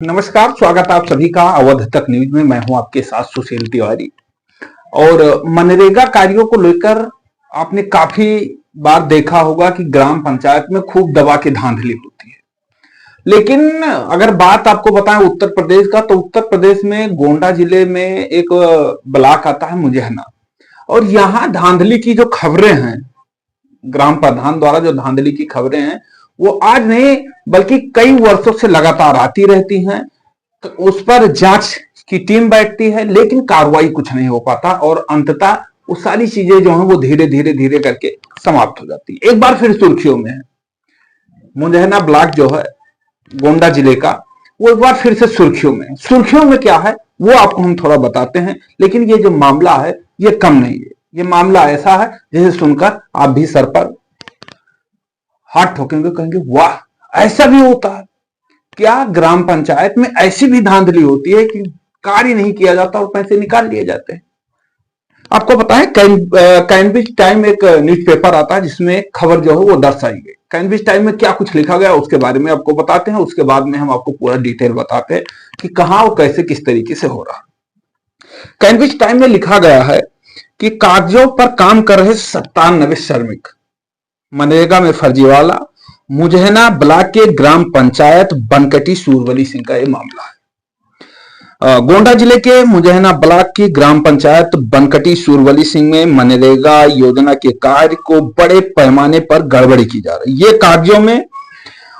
नमस्कार, स्वागत है आप सभी का अवध तक न्यूज में। मैं हूं आपके साथ सुशील तिवारी। और मनरेगा कार्यों को लेकर आपने काफी बार देखा होगा कि ग्राम पंचायत में खूब दबा के धांधली होती है। लेकिन अगर बात आपको बताएं उत्तर प्रदेश का, तो उत्तर प्रदेश में गोंडा जिले में एक ब्लॉक आता है मुजहना, और यहाँ धांधली की जो खबरें हैं, ग्राम प्रधान द्वारा जो धांधली की खबरें हैं, वो आज नहीं बल्कि कई वर्षों से लगातार आती रहती हैं। तो उस पर जांच की टीम बैठती है, लेकिन कार्रवाई कुछ नहीं हो पाता और अंततः वो सारी चीजें जो हैं वो धीरे धीरे धीरे करके समाप्त हो जाती है। एक बार फिर सुर्खियों में है मुजहना ब्लॉक जो है गोंडा जिले का, वो एक बार फिर से सुर्खियों में है। सुर्खियों में क्या है वो आपको हम थोड़ा बताते हैं, लेकिन ये जो मामला है ये कम नहीं है। ये मामला ऐसा है जिसे सुनकर आप भी सर पर हाथ ठोकेंगे, कहेंगे वाह, ऐसा भी होता है क्या? ग्राम पंचायत में ऐसी भी धांधली होती है कि कार्य नहीं किया जाता और पैसे निकाल लिए जाते हैं। आपको पता है कैनबिज टाइम एक न्यूज़पेपर आता है जिसमें खबर जो है वो दर्शाई गई। कैनबिज टाइम में क्या कुछ लिखा गया उसके बारे में आपको बताते हैं, उसके बाद में हम आपको पूरा डिटेल बताते हैं कि कहां और कैसे किस तरीके से हो रहा है। कैनबिज टाइम में लिखा गया है कि कागजों पर काम कर रहे 97 श्रमिक, मनरेगा में फर्जीवाड़ा। मुजहना ब्लॉक के ग्राम पंचायत बनकटी सूरवली सिंह का यह मामला है। गोंडा जिले के मुजहना ब्लॉक की ग्राम पंचायत बनकटी सूरवली सिंह में मनरेगा योजना के कार्य को बड़े पैमाने पर गड़बड़ी की जा रही है। ये कागजों में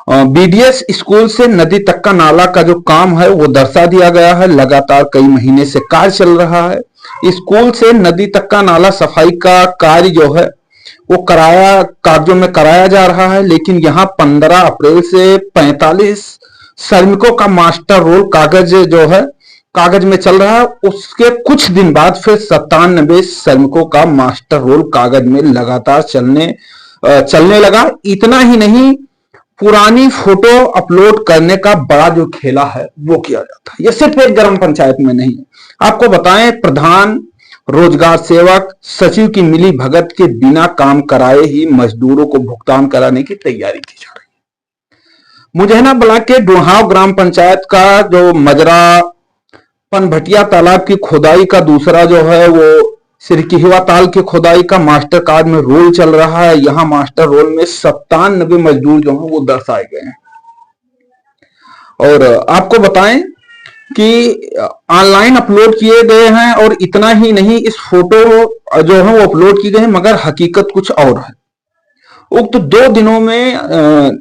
बीडीएस स्कूल से नदी तक का नाला का जो काम है वो दर्शा दिया गया है। लगातार कई महीने से कार्य चल रहा है। स्कूल से नदी तक का नाला सफाई का कार्य जो है वो कागजों में कराया जा रहा है, लेकिन यहाँ 15 अप्रैल से 45 श्रमिकों का मास्टर रोल कागज में चल रहा है। उसके कुछ दिन बाद फिर 97 श्रमिकों का मास्टर रोल कागज में लगातार चलने लगा। इतना ही नहीं, पुरानी फोटो अपलोड करने का बड़ा जो खेला है वो किया जाता है। ये सिर्फ एक ग्राम पंचायत में नहीं है। आपको बताएं, प्रधान रोजगार सेवक सचिव की मिली भगत के बिना काम कराए ही मजदूरों को भुगतान कराने की तैयारी की जा रही है। मुजहना ब्लॉक के डुहाव ग्राम पंचायत का जो मजरा पनभटिया तालाब की खुदाई का दूसरा जो है वो सिरकिहवा ताल की खुदाई का मास्टर कार्ड में रोल चल रहा है। यहां मास्टर रोल में 97 मजदूर जो है वो दर्शाए गए हैं। और आपको बताएं कि ऑनलाइन अपलोड किए गए हैं, और इतना ही नहीं, इस फोटो जो है वो अपलोड की गई है, मगर हकीकत कुछ और है। उक्त 2 दिनों में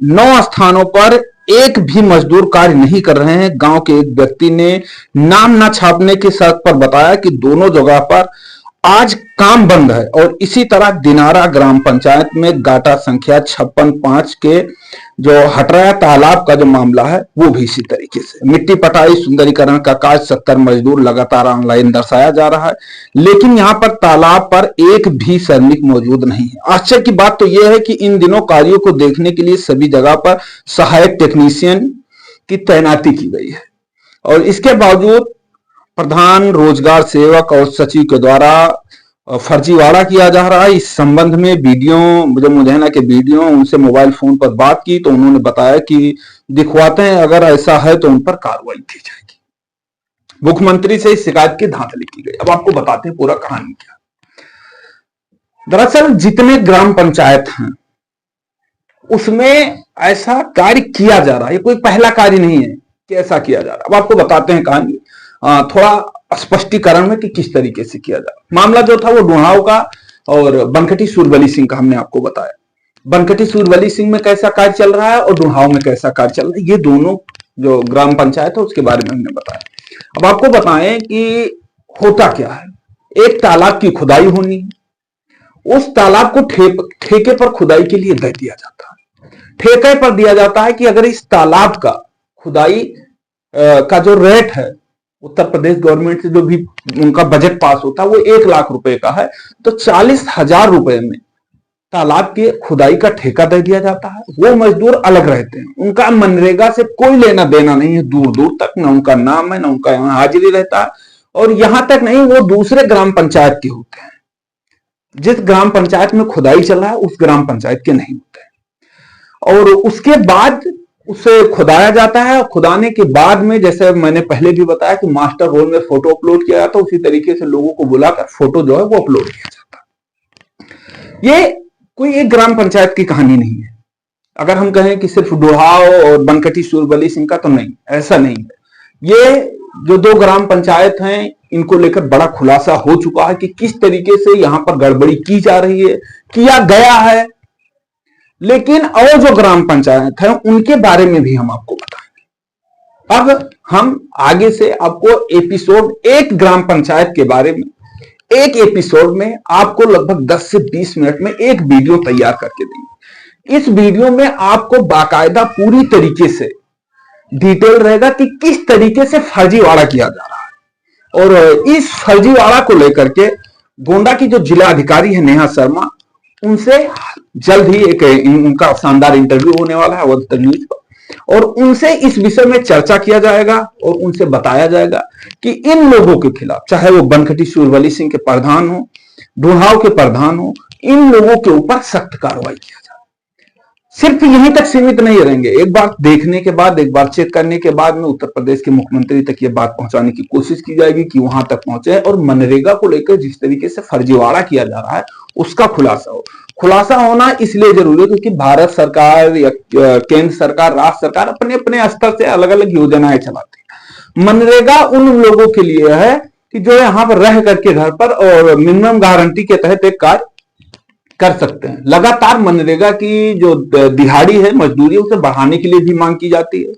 9 स्थानों पर एक भी मजदूर कार्य नहीं कर रहे हैं। गांव के एक व्यक्ति ने नाम न छापने की शर्त पर बताया कि दोनों जगह पर आज काम बंद है। और इसी तरह दिनारा ग्राम पंचायत में गाटा संख्या 56-5 के जो हटराया तालाब का जो मामला है वो भी इसी तरीके से मिट्टी पटाई सुंदरीकरण का कार्य 70 मजदूर लगातार ऑनलाइन दर्शाया जा रहा है, लेकिन यहां पर तालाब पर एक भी श्रमिक मौजूद नहीं है। आश्चर्य की बात तो यह है कि इन दिनों कार्यों को देखने के लिए सभी जगह पर सहायक टेक्नीशियन की तैनाती की गई है, और इसके बावजूद प्रधान रोजगार सेवक और सचिव के द्वारा फर्जीवाड़ा किया जा रहा है। इस संबंध में जो मुजहना के वीडियो उनसे मोबाइल फोन पर बात की तो उन्होंने बताया कि दिखवाते हैं, अगर ऐसा है तो उन पर कार्रवाई की जाएगी। मुख्यमंत्री से इस शिकायत की धांधली की गई। अब आपको बताते हैं पूरा कहानी क्या। दरअसल जितने ग्राम पंचायत हैं उसमें ऐसा कार्य किया जा रहा है, ये कोई पहला कार्य नहीं है कि ऐसा किया जा रहा है। अब आपको बताते हैं कहानी थोड़ा स्पष्टीकरण में कि किस तरीके से किया जा रहा। मामला जो था वो डुहाव का और बनकटी सूरवली सिंह का हमने आपको बताया। बनकटी सूरवली सिंह में कैसा कार्य चल रहा है और डुहाव में कैसा कार्य चल रहा है, ये दोनों जो ग्राम पंचायत है उसके बारे में हमने बताया। अब आपको बताएं कि होता क्या है। एक तालाब की खुदाई होनी है, उस तालाब को ठेके पर खुदाई के लिए दे दिया जाता है। ठेके पर दिया जाता है कि अगर इस तालाब का खुदाई का जो रेट है उत्तर प्रदेश गवर्नमेंट से जो भी उनका बजट पास होता है वो 1 लाख रुपए का है, तो 40,000 रुपए में तालाब की खुदाई का ठेका दे दिया जाता है। वो मजदूर अलग रहते हैं, उनका मनरेगा से कोई लेना देना नहीं है दूर दूर तक, ना उनका नाम है ना उनका यहाँ हाजिरी रहता है। और यहां तक नहीं, वो दूसरे ग्राम पंचायत के होते हैं। जिस ग्राम पंचायत में खुदाई चल रहा है उस ग्राम पंचायत के नहीं होते हैं। और उसके बाद उसे खुदाया जाता है, और खुदाने के बाद में जैसे मैंने पहले भी बताया कि मास्टर रोल में फोटो अपलोड किया जाता है, उसी तरीके से लोगों को बुलाकर फोटो जो है वो अपलोड किया जाता है। ये कोई एक ग्राम पंचायत की कहानी नहीं है। अगर हम कहें कि सिर्फ डुढ़ाव और बनकटी सूरबली सिंह का, तो नहीं, ऐसा नहीं है। ये जो 2 ग्राम पंचायत हैं, इनको लेकर बड़ा खुलासा हो चुका है कि किस तरीके से यहां पर गड़बड़ी की जा रही है, किया गया है। लेकिन और जो ग्राम पंचायत है उनके बारे में भी हम आपको बताएंगे। अब हम आगे से आपको एपिसोड एक ग्राम पंचायत के बारे में, एक एपिसोड में आपको लगभग 10 से 20 मिनट में एक वीडियो तैयार करके देंगे। इस वीडियो में आपको बाकायदा पूरी तरीके से डिटेल रहेगा कि किस तरीके से फर्जीवाड़ा किया जा रहा है। और इस फर्जीवाड़ा को लेकर के गोंडा की जो जिला अधिकारी है नेहा शर्मा, उनसे जल्द ही एक उनका शानदार इंटरव्यू होने वाला है अवध तक न्यूज पर, और उनसे इस विषय में चर्चा किया जाएगा और उनसे बताया जाएगा कि इन लोगों के खिलाफ, चाहे वो बनकटी सूरबली सिंह के प्रधान हो, ढूंढाव के प्रधान हो, इन लोगों के ऊपर सख्त कार्रवाई किया जाए। सिर्फ यहीं तक सीमित नहीं रहेंगे। एक बार देखने के बाद, एक बार चेक करने के बाद में उत्तर प्रदेश के मुख्यमंत्री तक ये बात पहुंचाने की कोशिश की जाएगी कि वहां तक पहुंचे और मनरेगा को लेकर जिस तरीके से फर्जीवाड़ा किया जा रहा है उसका खुलासा हो। खुलासा होना इसलिए जरूरी है क्योंकि भारत सरकार या केंद्र सरकार, राज्य सरकार अपने अपने स्तर से अलग अलग योजनाएं चलाती है। मनरेगा उन लोगों के लिए है कि जो यहाँ पर रह करके घर पर और मिनिमम गारंटी के तहत एक कार्य कर सकते हैं। लगातार मनरेगा की जो दिहाड़ी है, मजदूरी, उसे बढ़ाने के लिए भी मांग की जाती है।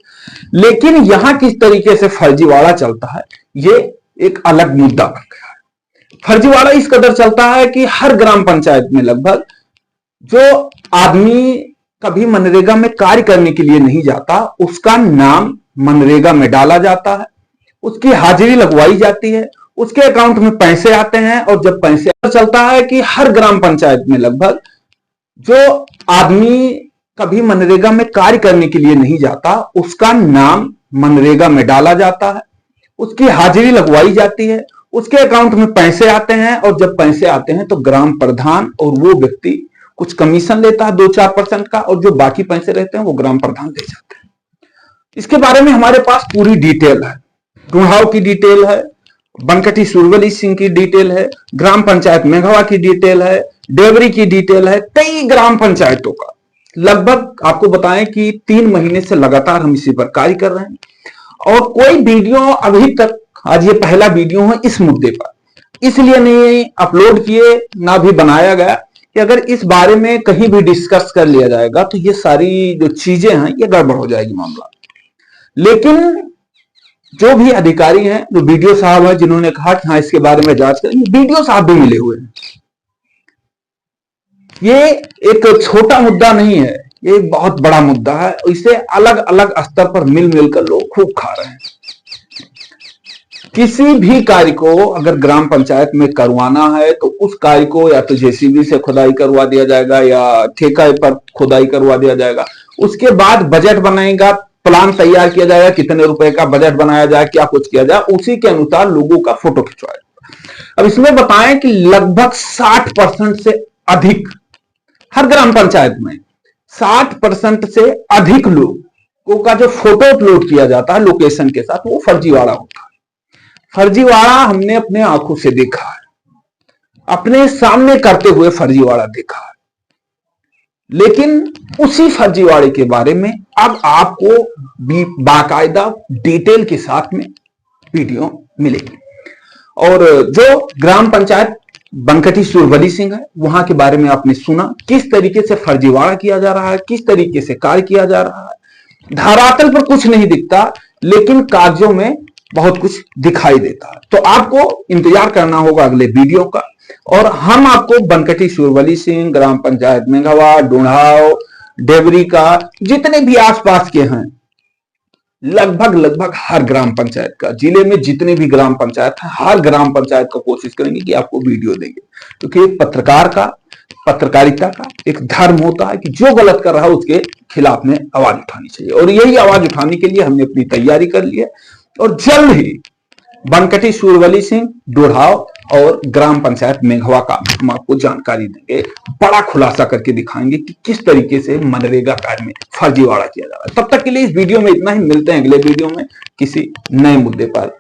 लेकिन यहां किस तरीके से फर्जीवाड़ा चलता है, ये एक अलग मुद्दा बन गया है। फर्जीवाड़ा इस कदर चलता है कि हर ग्राम पंचायत में लगभग जो आदमी कभी मनरेगा में कार्य करने के लिए नहीं जाता, उसका नाम मनरेगा में डाला जाता है, उसकी हाजिरी लगवाई जाती है, उसके अकाउंट में पैसे आते हैं। और जब पैसे चलता है कि हर ग्राम पंचायत में लगभग जो आदमी कभी मनरेगा में कार्य करने के लिए नहीं जाता, उसका नाम मनरेगा में डाला जाता है, उसकी हाजिरी लगवाई जाती है, उसके अकाउंट में पैसे आते हैं। और जब पैसे आते हैं तो ग्राम प्रधान और वो व्यक्ति कुछ कमीशन लेता है 2-4% का, और जो बाकी पैसे रहते हैं वो ग्राम प्रधान ले जाते हैं। इसके बारे में हमारे पास पूरी डिटेल है। ढूंढाव की डिटेल है, बनकटी सूरबली सिंह की डिटेल है, ग्राम पंचायत मेघवा की डिटेल है, देवरी की डिटेल है, कई ग्राम पंचायतों का। लगभग आपको बताएं कि 3 महीने से लगातार हम इसी पर कार्य कर रहे हैं और कोई वीडियो अभी तक, आज ये पहला वीडियो है इस मुद्दे पर, इसलिए नहीं अपलोड किए ना भी बनाया गया कि अगर इस बारे में कहीं भी डिस्कस कर लिया जाएगा तो ये सारी जो चीजें हैं ये गड़बड़ हो जाएगी मामला। लेकिन जो भी अधिकारी हैं, जो वीडियो साहब हैं, जिन्होंने कहा कि हाँ इसके बारे में जांच करेंगे, वीडियो साहब भी मिले हुए हैं। ये एक छोटा मुद्दा नहीं है, ये एक बहुत बड़ा मुद्दा है। इसे अलग अलग स्तर पर मिल मिलकर लोग खूब खा रहे हैं। किसी भी कार्य को अगर ग्राम पंचायत में करवाना है तो उस कार्य को या तो जेसीबी से खुदाई करवा दिया जाएगा या ठेका पर खुदाई करवा दिया जाएगा। उसके बाद बजट बनाएगा, प्लान तैयार किया जाएगा, कितने रुपए का बजट बनाया जाए, क्या कुछ किया जाए, उसी के अनुसार लोगों का फोटो खिंचवाया। अब इसमें बताएं कि लगभग 60% से अधिक, हर ग्राम पंचायत में 60% से अधिक लोगों का जो फोटो अपलोड किया जाता है लोकेशन के साथ, वो फर्जीवाड़ा होता है। फर्जीवाड़ा हमने अपने आंखों से देखा है, अपने सामने करते हुए फर्जीवाड़ा देखा है। लेकिन उसी फर्जीवाड़े के बारे में अब आपको बाकायदा डिटेल के साथ में वीडियो मिलेगी। और जो ग्राम पंचायत बनकटी सूरबली सिंह है, वहां के बारे में आपने सुना किस तरीके से फर्जीवाड़ा किया जा रहा है, किस तरीके से कार्य किया जा रहा है। धरातल पर कुछ नहीं दिखता, लेकिन कागजों में बहुत कुछ दिखाई देता है। तो आपको इंतजार करना होगा अगले वीडियो का, और हम आपको बनकटी सूरबली सिंह, ग्राम पंचायत मेघवा, ढूंढाव, देवरी का, जितने भी आसपास के हैं, लगभग हर ग्राम पंचायत का, जिले में जितने भी ग्राम पंचायत है, हर ग्राम पंचायत का कोशिश करेंगे कि आपको वीडियो देंगे। क्योंकि एक पत्रकार का, पत्रकारिता का एक धर्म होता है कि जो गलत कर रहा है उसके खिलाफ में आवाज उठानी चाहिए, और यही आवाज उठाने के लिए हमने अपनी तैयारी कर ली है। और जल्द ही बनकटी सूरबली सिंह, ढूंढाव और ग्राम पंचायत मेघवा का हम आपको जानकारी देंगे, बड़ा खुलासा करके दिखाएंगे कि किस तरीके से मनरेगा कार्य में फर्जीवाड़ा किया जा रहा है। तब तक के लिए इस वीडियो में इतना ही, मिलते हैं अगले वीडियो में किसी नए मुद्दे पर।